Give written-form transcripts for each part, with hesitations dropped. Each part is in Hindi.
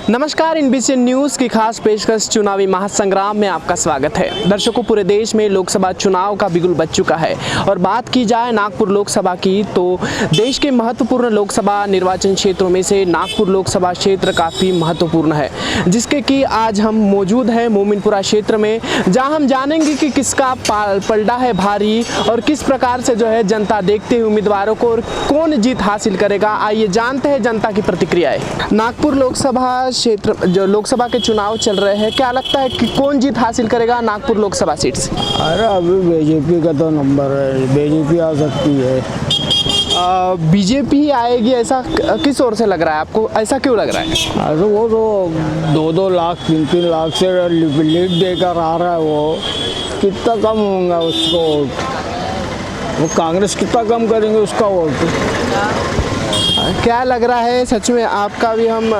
नमस्कार, इनबीसीएन न्यूज़ की खास पेशकश चुनावी महासंग्राम में आपका स्वागत है। दर्शकों, पूरे देश में लोकसभा चुनाव का बिगुल बज चुका है और बात की जाए नागपुर लोकसभा की तो देश के महत्वपूर्ण लोकसभा निर्वाचन क्षेत्रों में से नागपुर लोकसभा क्षेत्र काफ़ी महत्वपूर्ण है, जिसके कि आज हम मौजूद हैं मोमिनपुरा क्षेत्र में, जहां हम जानेंगे कि किसका पलड़ा है भारी और किस प्रकार से जो है जनता देखते हुए उम्मीदवारों को और कौन जीत हासिल करेगा। आइए जानते हैं जनता की प्रतिक्रियाएं। नागपुर लोकसभा क्षेत्र जो लोकसभा के चुनाव चल रहे हैं, क्या लगता है कि कौन जीत हासिल करेगा नागपुर लोकसभा सीट से? अरे अभी बीजेपी का तो नंबर है, बीजेपी आ सकती है। बीजेपी आएगी ऐसा किस ओर से लग रहा है आपको? ऐसा क्यों लग रहा है? अरे वो तो 2-2 लाख 3-3 लाख से लीड देकर आ रहा है, वो कितना कम होगा उसको वोट। वो कांग्रेस कितना कम करेंगे उसका वोट। क्या लग रहा है सच में आपका भी? हम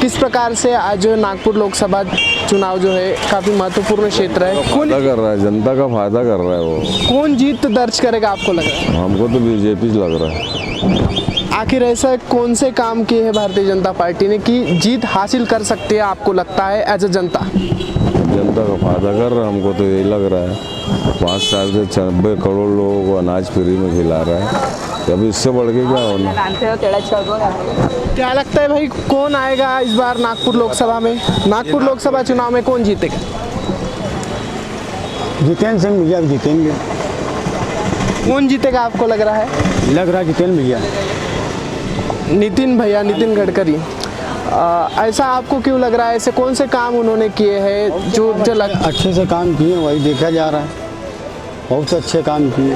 किस प्रकार से आज जो नागपुर लोकसभा चुनाव जो है काफ़ी महत्वपूर्ण क्षेत्र है, फायदा कर रहा है, जनता का फायदा कर रहा है। वो कौन जीत दर्ज करेगा आपको लग रहा है? हमको तो बीजेपी लग रहा है। आखिर ऐसा कौन से काम किए हैं भारतीय जनता पार्टी ने कि जीत हासिल कर सकती है आपको लगता है एज ए जनता? जनता का फायदा कर रहा है, हमको तो यही लग रहा है। 5 साल से 90 करोड़ लोगों को अनाज फ्री में खिला रहा है, अभी इससे बढ़ के क्या होना। क्या लगता है भाई, कौन आएगा इस बार नागपुर लोकसभा में? नागपुर लोकसभा चुनाव में कौन जीतेगा? जितेंद्र सिंह भैया जीतेंगे। कौन जीतेगा आपको लग रहा है? लग रहा है जितेंद्र भैया। नितिन भैया, नितिन गडकरी। ऐसा आपको क्यों लग रहा है? ऐसे कौन से काम उन्होंने किए हैं जो अच्छे से काम किए, वही देखा जा रहा है। बहुत अच्छे काम किए।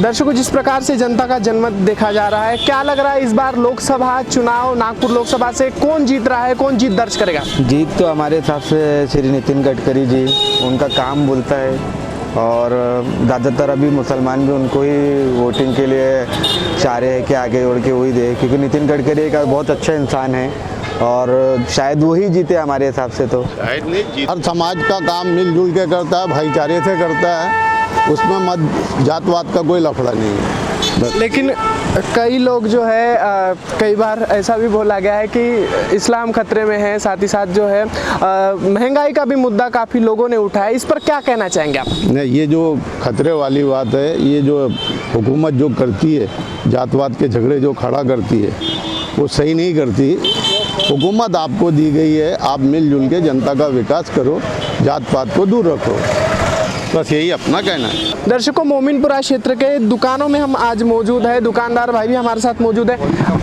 दर्शकों, जिस प्रकार से जनता का जनमत देखा जा रहा है, क्या लग रहा है इस बार लोकसभा चुनाव नागपुर लोकसभा से कौन जीत रहा है, कौन जीत दर्ज करेगा? जीत तो हमारे हिसाब से श्री नितिन गडकरी जी, उनका काम बोलता है और ज़्यादातर अभी मुसलमान भी उनको ही वोटिंग के लिए चाह रहे हैं कि आगे बढ़ के वही दे, क्योंकि नितिन गडकरी एक बहुत अच्छा इंसान है और शायद वही जीते हमारे हिसाब से। तो हर समाज का काम मिलजुल के करता है, भाईचारे से करता है, उसमें मत जातवाद का कोई लफड़ा नहीं है। लेकिन कई लोग जो है कई बार ऐसा भी बोला गया है कि इस्लाम खतरे में है, साथ ही साथ जो है महंगाई का भी मुद्दा काफ़ी लोगों ने उठाया। इस पर क्या कहना चाहेंगे आप? नहीं, ये जो खतरे वाली बात है, ये जो हुकूमत जो करती है, जातवाद के झगड़े जो खड़ा करती है, वो सही नहीं करती। हुकूमत आपको दी गई है, आप मिलजुल के जनता का विकास करो, जात पात को दूर रखो, बस यही अपना कहना है। दर्शकों, मोमिनपुरा क्षेत्र के दुकानों में हम आज मौजूद है, दुकानदार भाई भी हमारे साथ मौजूद है।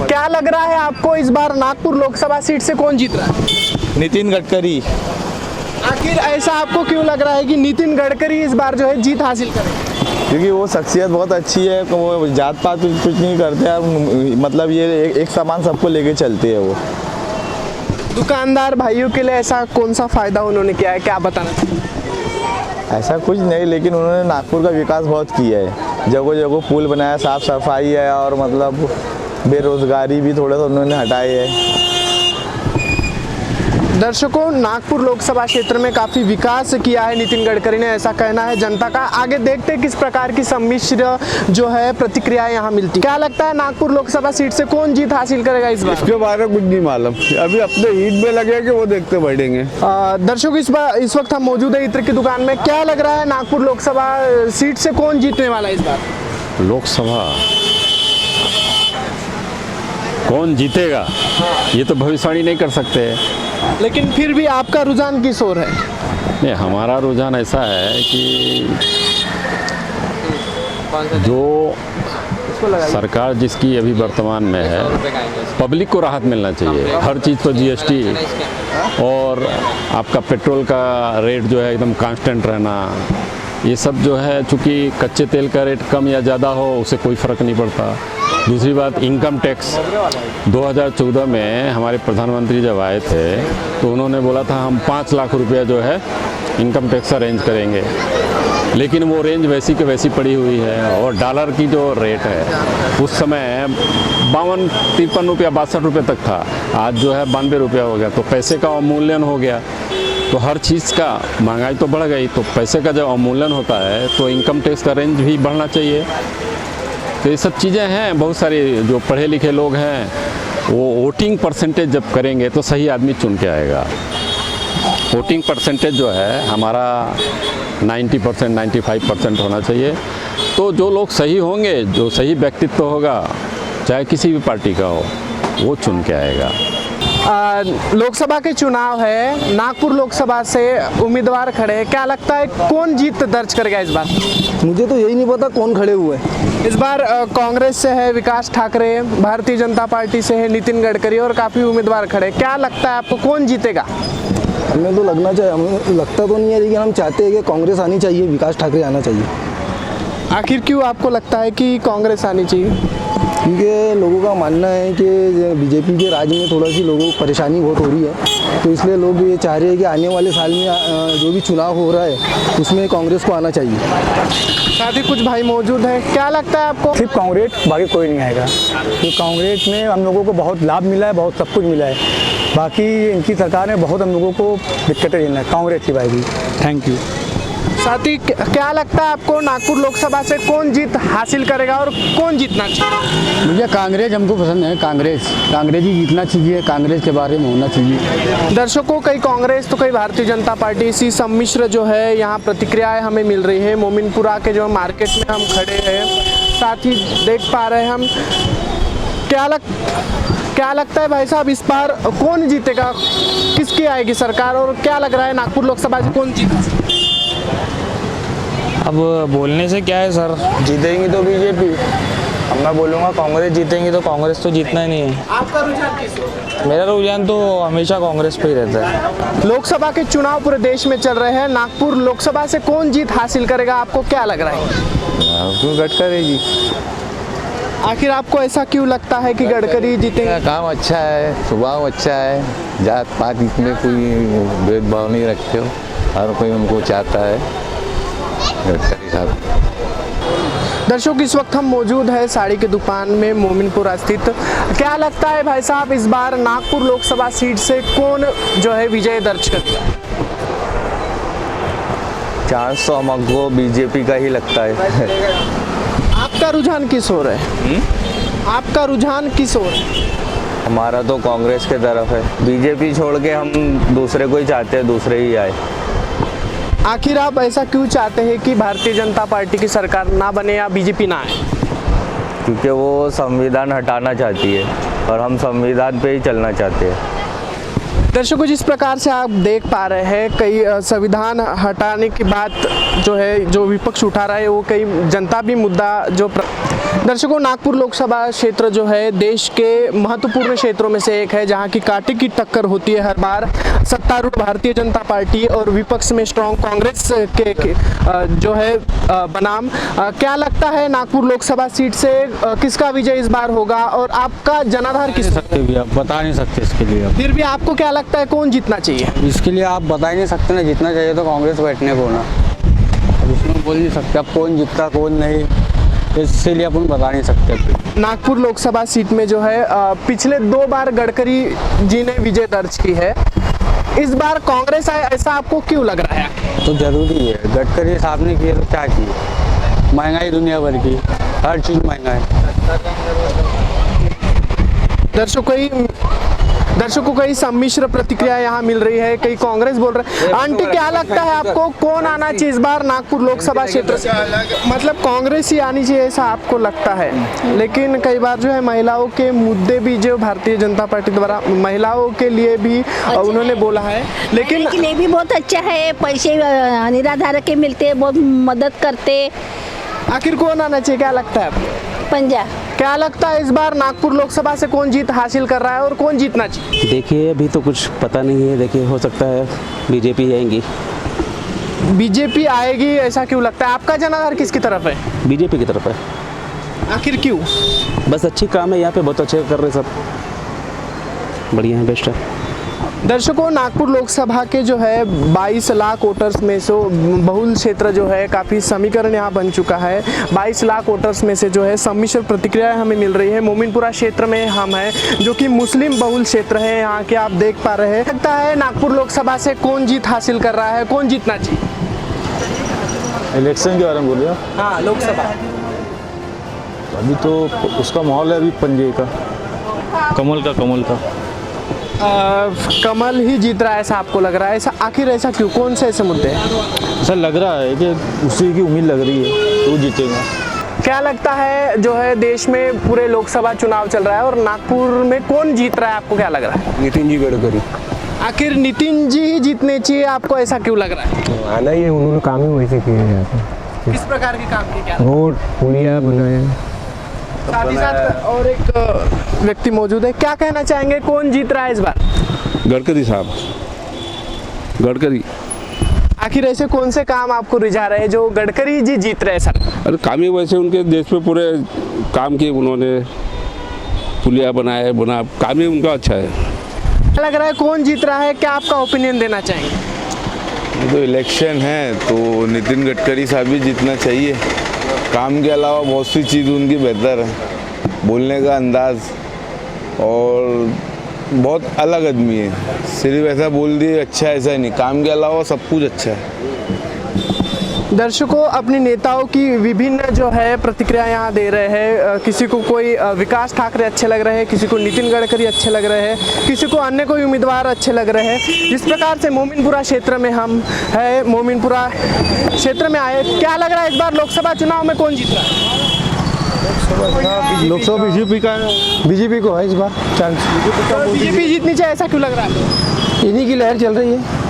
क्या लग रहा है आपको इस बार नागपुर लोकसभा सीट से कौन जीत रहा है? नितिन गडकरी। आखिर ऐसा आपको क्यों लग रहा है कि नितिन गडकरी इस बार जो है जीत हासिल करेंगे? क्योंकि वो शख्सियत बहुत अच्छी है, वो जात पात कुछ नहीं करते हैं, मतलब ये एक सामान सबको लेके चलते हैं। वो दुकानदार भाइयों के लिए ऐसा कौन सा फायदा उन्होंने किया है, क्या बताना? ऐसा कुछ नहीं, लेकिन उन्होंने नागपुर का विकास बहुत किया है। जगह जगह पुल बनाया, साफ सफाई है और मतलब बेरोजगारी भी थोड़ा सा उन्होंने हटाई है। दर्शकों, नागपुर लोकसभा क्षेत्र में काफ़ी विकास किया है नितिन गडकरी ने, ऐसा कहना है जनता का। आगे देखते हैं किस प्रकार की सम्मिश्र जो है प्रतिक्रिया यहाँ मिलती। क्या लगता है नागपुर लोकसभा सीट से कौन जीत हासिल करेगा इस बार? इसके बारे में कुछ नहीं मालूम, अभी अपने ईद में लगे कि वो देखते बैठेंगे। दर्शकों, इस वक्त हम मौजूद है इत्र की दुकान में। क्या लग रहा है नागपुर लोकसभा सीट से कौन जीतने वाला है इस बार? लोकसभा कौन जीतेगा ये तो भविष्यवाणी नहीं कर सकते, लेकिन फिर भी आपका रुझान किस ओर है? नहीं, हमारा रुझान ऐसा है कि जो सरकार जिसकी अभी वर्तमान में है, पब्लिक को राहत मिलना चाहिए। हर चीज़ पर जीएसटी और आपका पेट्रोल का रेट जो है एकदम कांस्टेंट रहना, ये सब जो है, चूँकि कच्चे तेल का रेट कम या ज़्यादा हो उससे कोई फ़र्क नहीं पड़ता। दूसरी बात, इनकम टैक्स 2014 में हमारे प्रधानमंत्री जब आए थे तो उन्होंने बोला था हम 5 लाख रुपया जो है इनकम टैक्स का रेंज करेंगे, लेकिन वो रेंज वैसी के वैसी पड़ी हुई है। और डॉलर की जो रेट है उस समय 52-53 रुपया 62 रुपये तक था, आज जो है 92 रुपया हो गया। तो पैसे का अवमूल्यन हो गया, तो हर चीज़ का महंगाई तो बढ़ गई, तो पैसे का जब अवमूल्यन होता है तो इनकम टैक्स का रेंज भी बढ़ना चाहिए। तो ये सब चीज़ें हैं, बहुत सारी जो पढ़े लिखे लोग हैं वो वोटिंग परसेंटेज जब करेंगे तो सही आदमी चुन के आएगा। वोटिंग परसेंटेज जो है हमारा 90% 95% होना चाहिए। तो जो लोग सही होंगे, जो सही व्यक्तित्व होगा, चाहे किसी भी पार्टी का हो, वो चुन के आएगा। लोकसभा के चुनाव है, नागपुर लोकसभा से उम्मीदवार खड़े हैं, क्या लगता है कौन जीत दर्ज करेगा इस बार? मुझे तो यही नहीं पता कौन खड़े हुए हैं। इस बार कांग्रेस से है विकास ठाकरे, भारतीय जनता पार्टी से है नितिन गडकरी और काफ़ी उम्मीदवार खड़े, क्या लगता है आपको कौन जीतेगा? हमें तो हमें लगता तो नहीं है, लेकिन हम चाहते हैं कि कांग्रेस आनी चाहिए, विकास ठाकरे आना चाहिए। आखिर क्यों आपको लगता है कि कांग्रेस आनी चाहिए? क्योंकि लोगों का मानना है कि बीजेपी के राज में थोड़ा सी लोगों को परेशानी बहुत हो रही है, तो इसलिए लोग ये चाह रहे हैं कि आने वाले साल में जो भी चुनाव हो रहा है उसमें कांग्रेस को आना चाहिए। साथ ही कुछ भाई मौजूद हैं, क्या लगता है आपको? सिर्फ कांग्रेस, बाकी कोई नहीं आएगा। तो कांग्रेस में हम लोगों को बहुत लाभ मिला है, बहुत सब कुछ मिला है, बाकी इनकी सरकार ने बहुत हम लोगों को दिक्कतें देना है, कांग्रेस की भाई। Thank you. साथ ही क्या लगता है आपको नागपुर लोकसभा से कौन जीत हासिल करेगा और कौन जीतना चाहिए? मुझे कांग्रेस हमको पसंद है, कांग्रेस ही जीतना चाहिए, कांग्रेस के बारे में होना चाहिए। दर्शकों, कई कांग्रेस तो कई भारतीय जनता पार्टी, इसी सम्मिश्र जो है यहाँ प्रतिक्रियाएं हमें मिल रही है। मोमिनपुरा के जो मार्केट में हम खड़े हैं, साथ ही देख पा रहे हैं हम, क्या लगता है भाई साहब इस बार कौन जीतेगा, किसकी आएगी सरकार और क्या लग रहा है नागपुर लोकसभा से कौन जीतेगा? अब बोलने से क्या है सर, जीतेंगी तो बीजेपी, अब मैं बोलूँगा कांग्रेस जीतेंगी तो कांग्रेस तो जीतना ही नहीं है। आपका रुझान किस ओर? मेरा रुझान तो हमेशा कांग्रेस पे ही रहता है। लोकसभा के चुनाव पूरे देश में चल रहे हैं, नागपुर लोकसभा से कौन जीत हासिल करेगा आपको क्या लग रहा है? गडकरी जी। आखिर आपको ऐसा क्यों लगता है कि गडकरी जीतेंगे? काम अच्छा है, स्वभाव अच्छा है, जात पात इसमें कोई भेदभाव नहीं रखते हो, हर कोई उनको चाहता है गडकरी साहब। दर्शकों, इस वक्त हम मौजूद है साड़ी की दुकान में मोमिनपुरा स्थित। क्या लगता है भाई साहब इस बार नागपुर लोकसभा सीट से कौन जो है विजय दर्ज करेगा? चांस तो हमको बीजेपी का ही लगता है। आपका रुझान किस ओर है? आपका रुझान किस ओर है? हमारा तो कांग्रेस के तरफ है, बीजेपी छोड़ के हम दूसरे को ही चाहते हैं, दूसरे ही आए। आखिर आप ऐसा क्यों चाहते हैं कि भारतीय जनता पार्टी की सरकार ना बने या बीजेपी ना आए? क्योंकि वो संविधान हटाना चाहती है और हम संविधान पे ही चलना चाहते हैं। दर्शकों, जिस प्रकार से आप देख पा रहे हैं, कई संविधान हटाने की बात जो है, जो विपक्ष उठा रहा है, वो कई जनता भी मुद्दा जो दर्शकों, नागपुर लोकसभा क्षेत्र जो है देश के महत्वपूर्ण क्षेत्रों में से एक है, जहां की कांटे की टक्कर होती है हर बार सत्तारूढ़ भारतीय जनता पार्टी और विपक्ष में स्ट्रॉन्ग कांग्रेस के जो है बनाम। क्या लगता है नागपुर लोकसभा सीट से किसका विजय इस बार होगा और आपका जनाधार किस? सकते भी आप बता नहीं सकते इसके लिए। फिर भी आपको क्या लगता है कौन जीतना चाहिए? इसके लिए आप बता ही नहीं सकते ना, जीतना चाहिए तो कांग्रेस बैठने को ना, अब इसमें बोल नहीं सकते अब कौन जीतता कौन नहीं, इसलिए अपन बता नहीं सकते। नागपुर लोकसभा सीट में जो है पिछले 2 बार गडकरी जी ने विजय दर्ज की है, इस बार कांग्रेस आए, ऐसा आपको क्यों लग रहा है? तो जरूरी है, गडकरी साहब ने किया तो क्या किया, महंगाई दुनिया भर की, हर चीज़ महंगा है। दर्शकों कई सम्मिश्र प्रतिक्रिया यहाँ मिल रही है, कई कांग्रेस बोल रहे हैं। आंटी, क्या लगता है आपको कौन आना चाहिए इस बार नागपुर लोकसभा क्षेत्र से? मतलब कांग्रेस ही आनी चाहिए ऐसा आपको लगता है, लेकिन कई बार जो है महिलाओं के मुद्दे भी जो भारतीय जनता पार्टी द्वारा महिलाओं के लिए भी उन्होंने बोला है, लेकिन के लिए भी बहुत अच्छा है, पैसे निराधार के मिलते हैं, बहुत मदद करते। आखिर कौन आना चाहिए, क्या लगता है आपको? पंजाब। क्या लगता है इस बार नागपुर लोकसभा से कौन जीत हासिल कर रहा है और कौन जीतना चाहिए? देखिए अभी तो कुछ पता नहीं है, देखिए हो सकता है बीजेपी आएंगी। बीजेपी आएगी ऐसा क्यों लगता है? आपका जनाधार किसकी तरफ है? बीजेपी की तरफ है। आखिर क्यों? बस अच्छी काम है यहाँ पे, बहुत अच्छे कर रहे सब, बढ़िया है, बेस्ट है। दर्शकों, नागपुर लोकसभा के जो है 22 लाख वोटर्स में से बहुल क्षेत्र जो है काफ़ी समीकरण यहाँ बन चुका है। 22 लाख वोटर्स में से जो है सम्मिश्र प्रतिक्रियाएं हमें मिल रही है। मोमिनपुरा क्षेत्र में हम हैं जो कि मुस्लिम बहुल क्षेत्र है, यहाँ के आप देख पा रहे हैं। लगता है नागपुर लोकसभा से कौन जीत हासिल कर रहा है, कौन जीतना चाहिए? इलेक्शन के बारे में बोल रहे हो? हाँ, लोकसभा। अभी तो उसका माहौल है अभी पंजे का। कमल का कमल ही जीत रहा है ऐसा आपको लग रहा है? ऐसा आखिर ऐसा क्यों? कौन से ऐसे मुद्दे हैं? ऐसा लग रहा है कि उसी की उम्मीद लग रही है तो वो जीतेगा। क्या लगता है जो है देश में पूरे लोकसभा चुनाव चल रहा है और नागपुर में कौन जीत रहा है, आपको क्या लग रहा है? नितिन जी गडकरी आखिर नितिन जी ही जीतने चाहिए, आपको ऐसा क्यों लग रहा है? आना ही है, उन्होंने काम ही वैसे किए हैं यहाँ पे। किस प्रकार के काम किए? क्या रोड पुलिया बनाए। साथ ही साथ और एक व्यक्ति मौजूद है, क्या कहना चाहेंगे, कौन जीत रहा है इस बार? गडकरी साहब, गडकरी। आखिर ऐसे कौन से काम आपको रिझा रहे हैं जो गडकरी जी जीत रहे हैं सर? अरे काम ही वैसे उनके देश में पूरे काम किए उन्होंने, पुलिया बनाए बना, काम ही उनका अच्छा है। क्या लग रहा है कौन जीत रहा है, क्या आपका ओपिनियन देना चाहेंगे? तो इलेक्शन है तो नितिन गडकरी साहब ही जीतना चाहिए। काम के अलावा बहुत सी चीज़ उनकी बेहतर है, बोलने का अंदाज और बहुत अलग आदमी है। सिर्फ ऐसा बोल दिए अच्छा ऐसा ही नहीं, काम के अलावा सब कुछ अच्छा है। दर्शकों, अपने नेताओं की विभिन्न जो है प्रतिक्रिया यहाँ दे रहे हैं। किसी को कोई विकास ठाकरे अच्छे लग रहे हैं, किसी को नितिन गडकरी अच्छे लग रहे हैं, किसी को अन्य कोई उम्मीदवार अच्छे लग रहे हैं। जिस प्रकार से मोमिनपुरा क्षेत्र में हम है, मोमिनपुरा क्षेत्र में आए, क्या लग रहा है इस बार लोकसभा चुनाव में कौन जीत रहा है? लोकसभा बीजेपी को है इस बार चांस। बीजेपी जीतनी चाहिए ऐसा क्यों लग रहा है? इन्हीं की लहर चल रही है।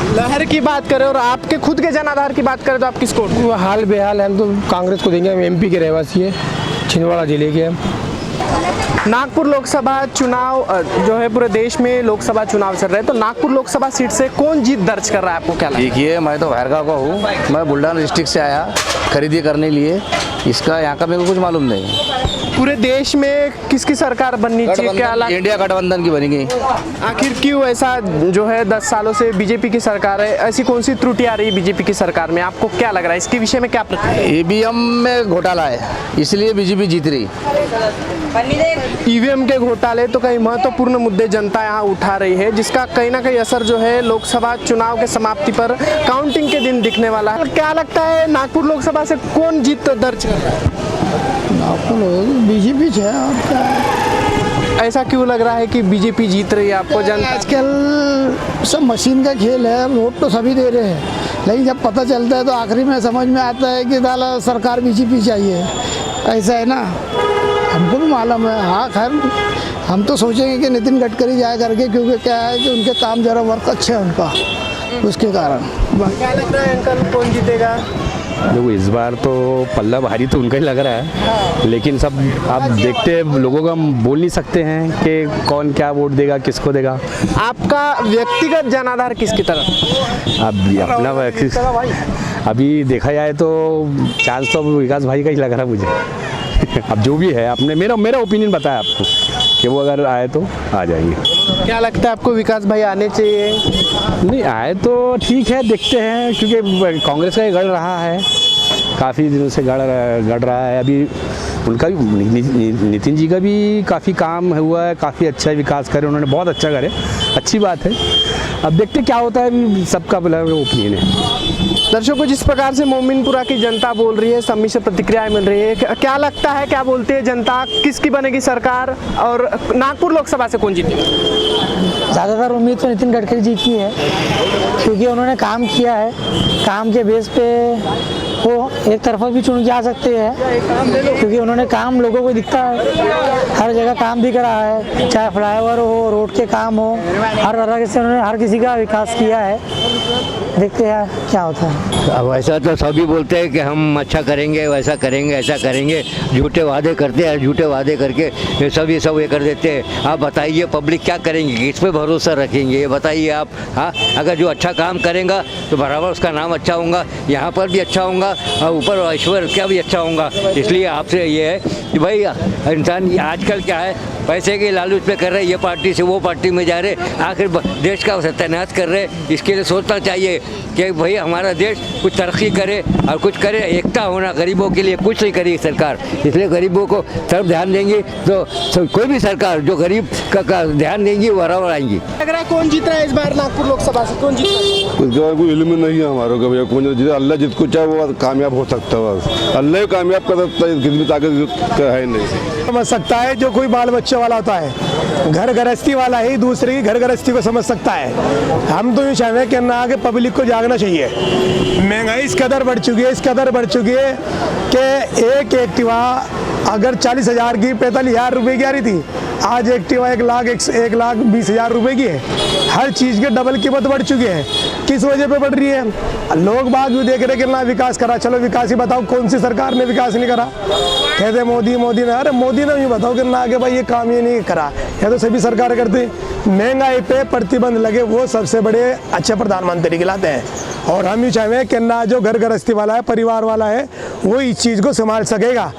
लहर की बात करें और आपके खुद के जनाधार की बात करें तो आप किसको? वो हाल बेहाल है, हम तो कांग्रेस को देंगे। हम एमपी के रहवासी है, छिंदवाड़ा जिले के हम। नागपुर लोकसभा चुनाव जो है पूरे देश में लोकसभा चुनाव चल रहे हैं, तो नागपुर लोकसभा सीट से कौन जीत दर्ज कर रहा है, आपको क्या लगता है? देखिए, मैं तो बाहर गाँव का हूँ, मैं बुल्ढाना डिस्ट्रिक्ट से आया खरीदी करने लिए। इसका यहाँ का मेरे को कुछ मालूम नहीं। पूरे देश में किसकी सरकार बननी चाहिए, क्या लग? इंडिया गठबंधन की बनेगी। आखिर क्यों ऐसा जो है 10 सालों से बीजेपी की सरकार है, ऐसी कौन सी त्रुटि आ रही बीजेपी की सरकार में, आपको क्या लग रहा है इसके विषय में? क्या ईवीएम में घोटाला है, इसलिए बीजेपी जीत रही। ईवीएम के घोटाले तो कई महत्वपूर्ण मुद्दे जनता यहाँ उठा रही है, जिसका कहीं ना कहीं असर जो है लोकसभा चुनाव के समाप्ति पर काउंटिंग के दिन दिखने वाला है। क्या लगता है नागपुर लोकसभा से कौन जीत दर्ज कर रहा है? बीजेपी है। ऐसा क्यों लग रहा है कि बीजेपी जीत रही है आपको? जनता आजकल सब मशीन का खेल है, वोट तो सभी दे रहे हैं, लेकिन जब पता चलता है तो आखिरी में समझ में आता है कि दाला सरकार बीजेपी चाहिए। ऐसा है ना, हमको भी मालूम है। हाँ खैर, हम तो सोचेंगे कि नितिन गडकरी जाए करके, क्योंकि क्या है कि उनके काम जरा वर्क अच्छे है उनका, उसके कारण। क्या लग रहा है अंकल, कौन जीतेगा? देखो, इस बार तो पल्ला भारी तो उनका ही लग रहा है, लेकिन सब आप देखते हैं, लोगों का हम बोल नहीं सकते हैं कि कौन क्या वोट देगा, किसको देगा। आपका व्यक्तिगत जनाधार किसकी तरफ? अब अभी देखा जाए तो चांस तो विकास भाई का ही लग रहा है मुझे। अब जो भी है, आपने मेरा ओपिनियन बताया आपको कि वो अगर आए तो आ जाएंगे। क्या लगता है आपको, विकास भाई आने चाहिए? नहीं आए तो ठीक है, देखते हैं, क्योंकि कांग्रेस का ही गढ़ रहा है, काफ़ी दिनों से गढ़ रहा है। अभी उनका भी, नितिन जी का भी काफ़ी काम हुआ है, काफ़ी अच्छा विकास करे उन्होंने, बहुत अच्छा करे, अच्छी बात है। अब देखते क्या होता है, सबका अलग ओपिनियन है। दर्शकों, जिस प्रकार से मोमिनपुरा की जनता बोल रही है, सम्मिश्र प्रतिक्रियाएं मिल रही है, क्या लगता है, क्या बोलती है जनता, किसकी बनेगी सरकार और नागपुर लोकसभा से कौन जीतेगा? ज़्यादातर उम्मीद तो नितिन गडकरी जी की है, क्योंकि उन्होंने काम किया है। काम के बेस पे वो एक तरफा भी चुन जा सकते हैं, क्योंकि उन्होंने काम लोगों को दिखता है, हर जगह काम दिख रहा है, चाहे फ्लाईओवर हो, रोड के काम हो, हर तरह से उन्होंने हर किसी का विकास किया है। देखते हैं क्या होता है। अब ऐसा तो सभी बोलते हैं कि हम अच्छा करेंगे, वैसा करेंगे, ऐसा करेंगे, झूठे वादे करते हैं, झूठे वादे करके ये सब ये कर देते हैं। आप बताइए पब्लिक क्या करेंगे, किस पे भरोसा रखेंगे, ये बताइए आप। हाँ, अगर जो अच्छा काम करेंगे तो बराबर उसका नाम अच्छा होगा, यहाँ पर भी अच्छा होगा और ऊपर ऐश्वर्य क्या भी अच्छा होगा। इसलिए आपसे ये है कि भाई इंसान आजकल क्या है, पैसे के लालच पे कर रहे, ये पार्टी से वो पार्टी में जा रहे, आखिर देश का सत्यानाश कर रहे। इसके लिए सोचना चाहिए कि भाई हमारा देश कुछ तरक्की करे और कुछ करे, एकता होना। गरीबों के लिए कुछ नहीं करी सरकार, इसलिए गरीबों को तरफ ध्यान देंगे तो कोई भी सरकार जो गरीब का ध्यान देंगी वो बराबर आएंगी। लग रहा है कौन जीत रहा है इस बार नागपुर लोकसभा से, कौन जीत रहा है? उसके बाद कोई इल्म नहीं है हमारे को भैया, कौन जीते, अल्लाह जिसको चाहे वो कामयाब हो सकता है, बस अल्लाह ही कामयाब कर सकता है, किसी भी ताकत है नहीं। समझ सकता है जो कोई बाल बच्चे वाला होता है, घर गृहस्थी वाला ही दूसरे की घर गृहस्थी को समझ सकता है। हम तो ये चाहते हैं कि ना आगे पब्लिक को जागना चाहिए। महंगाई इस कदर बढ़ चुकी है, इस कदर बढ़ चुकी है कि एक एक्टिवा अगर 40,000 की 45,000 रुपये की आ रही थी, आज एक्टिवा 1,20,000 रुपये की है। हर चीज़ के डबल कीमत बढ़ चुकी है। किस वजह पे बढ़ रही है? लोग बाग भी देख रहे कि ना विकास करा। चलो विकास ही बताओ, कौन सी सरकार ने विकास नहीं करा? कहते मोदी ने, अरे मोदी ने भी बताओ कि ना कि भाई ये काम ये नहीं करा, या तो सभी सरकार करती। महंगाई पे प्रतिबंध लगे वो सबसे बड़े अच्छे प्रधानमंत्री कहलाते हैं। और हम ही चाहें कि ना जो घर गृहस्थी वाला है, परिवार वाला है, वो इस चीज़ को संभाल सकेगा।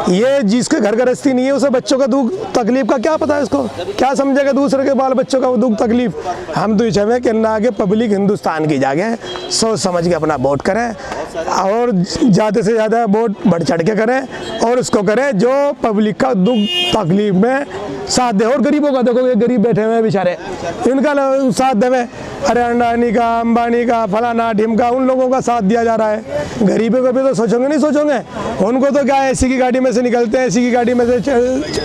ये जिसके घर गृहस्थी नहीं है उसे बच्चों का दुख तकलीफ का क्या पता है, इसको क्या समझेगा दूसरे के बाल बच्चों का दुख तकलीफ। हम तो ये चाहें कि ना आगे पब्लिक हिंदुस्तान की जागे, सोच समझ के अपना वोट करें और ज़्यादा से ज़्यादा वोट बढ़ चढ़ के करें और उसको करें जो पब्लिक का दुख तकलीफ में साथ दे। और गरीबों का देखो, ये गरीब बैठे हुए हैं बेचारे, इनका साथ देवे। अरे अंडानी का, अंबानी का, फलाना ढिमका, उन लोगों का साथ दिया जा रहा है। गरीबों को भी तो सोचोगे नहीं सोचोगे? उनको तो क्या है, एसी की गाड़ी में से निकलते हैं, एसी की गाड़ी में से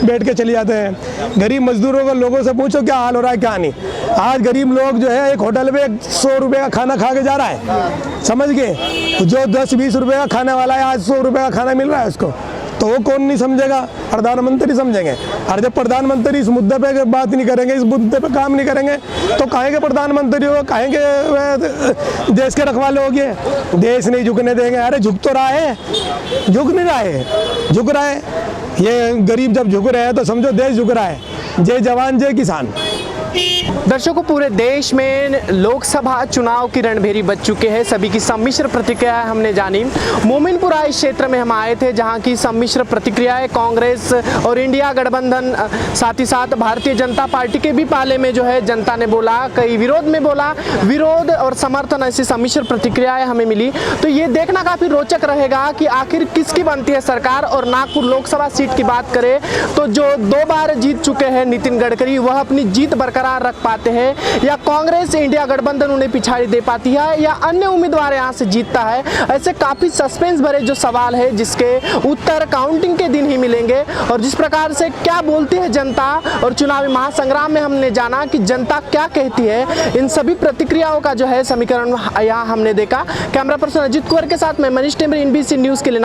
बैठ के चले जाते हैं। गरीब मजदूरों को लोगों से पूछो क्या हाल हो रहा है, क्या नहीं। आज गरीब लोग जो है एक होटल में 100 रुपये का खाना खा के जा रहा है, समझ गए? जो 10-20 रुपये का खाने वाला है आज 100 रुपये का खाना मिल रहा है उसको, तो वो कौन नहीं समझेगा? प्रधानमंत्री समझेंगे। और जब प्रधानमंत्री इस मुद्दे पे बात नहीं करेंगे, इस मुद्दे पे काम नहीं करेंगे, तो कहेंगे प्रधानमंत्री हो, कहेंगे देश के रखवाले हो गए, देश नहीं झुकने देंगे। अरे झुक तो रहा है, झुक नहीं रहा है, झुक रहा है। ये गरीब जब झुक रहे हैं तो समझो देश झुक रहा है। जय जवान जय किसान। दर्शकों, पूरे देश में लोकसभा चुनाव की रणभेरी बज चुके हैं। सभी की सम्मिश्र प्रतिक्रिया हमने जानी। मोमिनपुरा इस क्षेत्र में हम आए थे जहां की सम्मिश्र प्रतिक्रियाएं कांग्रेस और इंडिया गठबंधन, साथ ही साथ भारतीय जनता पार्टी के भी पाले में जो है जनता ने बोला, कई विरोध में बोला, विरोध और समर्थन, ऐसी सम्मिश्र प्रतिक्रियाएं हमें मिली। तो ये देखना काफ़ी रोचक रहेगा कि आखिर किसकी बनती है सरकार। और नागपुर लोकसभा सीट की बात करें तो जो 2 बार जीत चुके हैं नितिन गडकरी, वह अपनी जीत बरकरार रख पाते हैं, या कांग्रेस इंडिया गठबंधन उन्हें पिछाड़ी दे पाती है, या अन्य उम्मीदवार यहां से जीतता है। ऐसे काफी सस्पेंस भरे जो सवाल है जिसके उत्तर काउंटिंग के दिन ही मिलेंगे। और जिस प्रकार से क्या बोलती है जनता और चुनावी महासंग्राम में हमने जाना कि जनता क्या कहती है, इन सभी प्रतिक्रियाओं का जो है समीकरण यहाँ हमने देखा। कैमरा पर्सन अजित कुंवर के साथ मैं मनीष टेमरे, NBC न्यूज के लिए।